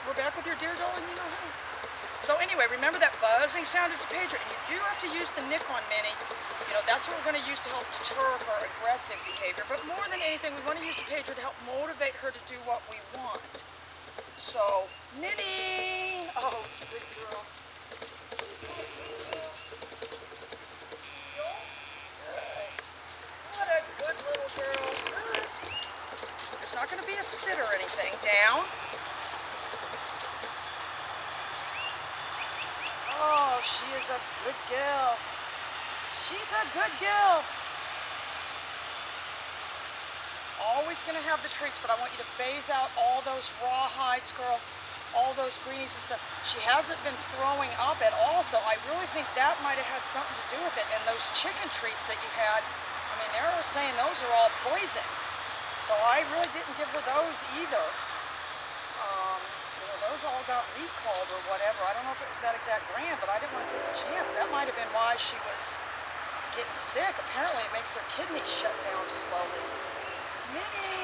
we're back with your dear darling, you know how. So anyway, remember that buzzing sound is a pager, and you do have to use the nick on Minnie. You know, that's what we're going to use to help deter her aggressive behavior. But more than anything, we want to use the pager to help motivate her to do what we want. So, Minnie! Oh, good girl. What a good little girl. Good. There's not going to be a sit or anything. Down. Oh, she is a good girl. She's a good girl. Always going to have the treats, but I want you to phase out all those raw hides, girl. All those greenies and stuff. She hasn't been throwing up at all, so I really think that might have had something to do with it. And those chicken treats that you had, I mean, they're saying those are all poison. So I really didn't give her those either. Those all got recalled or whatever. I don't know if it was that exact brand, but I didn't want to take a chance. That might have been why she was getting sick. Apparently it makes her kidneys shut down slowly. Minnie!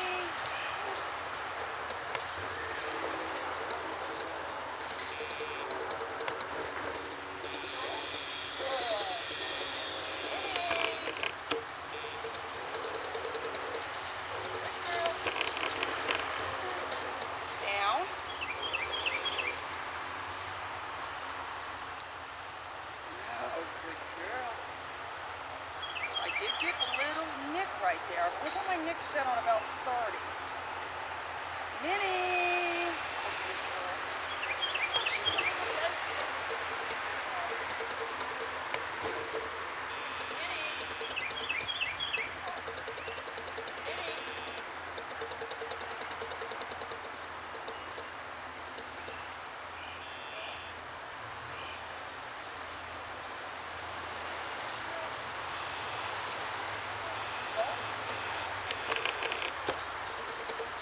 So I did get a little nick right there. I've only got my nick set on about 30. Minnie!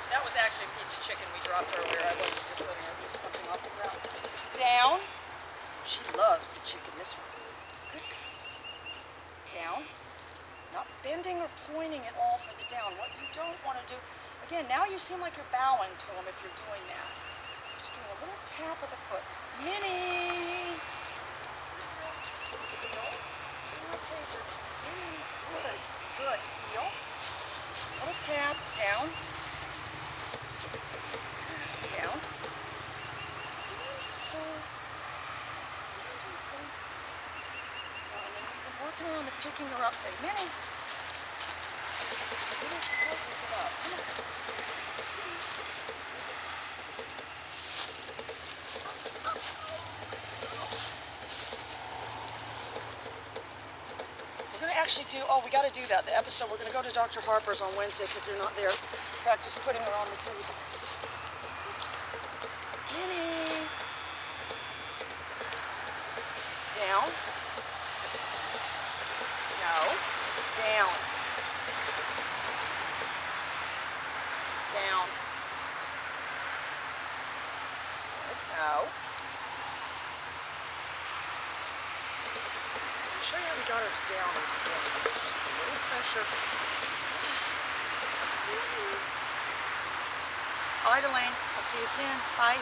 That was actually a piece of chicken we dropped earlier. I wasn't just letting her eat something off the ground. Down. She loves the chicken, this one. Good. Down. Not bending or pointing at all for the down. What you don't want to do, again, now you seem like you're bowing to him if you're doing that. Just doing a little tap of the foot. Minnie! Minnie, good, good. Heel. Little tap, down. Down. Beautiful. Beautiful. Oh, and then we've been working on the picking her up thing. Minnie! It is good, pick it up. Come on. We're going to actually do, oh, we got to do that. The episode, we're going to go to Dr. Harper's on Wednesday because they're not there. Practice putting her on the table. Minnie. Down. No. Down. Down. Good. No. I'll show you how we got her down. Just a little pressure. All right, Elaine. I'll see you soon. Bye.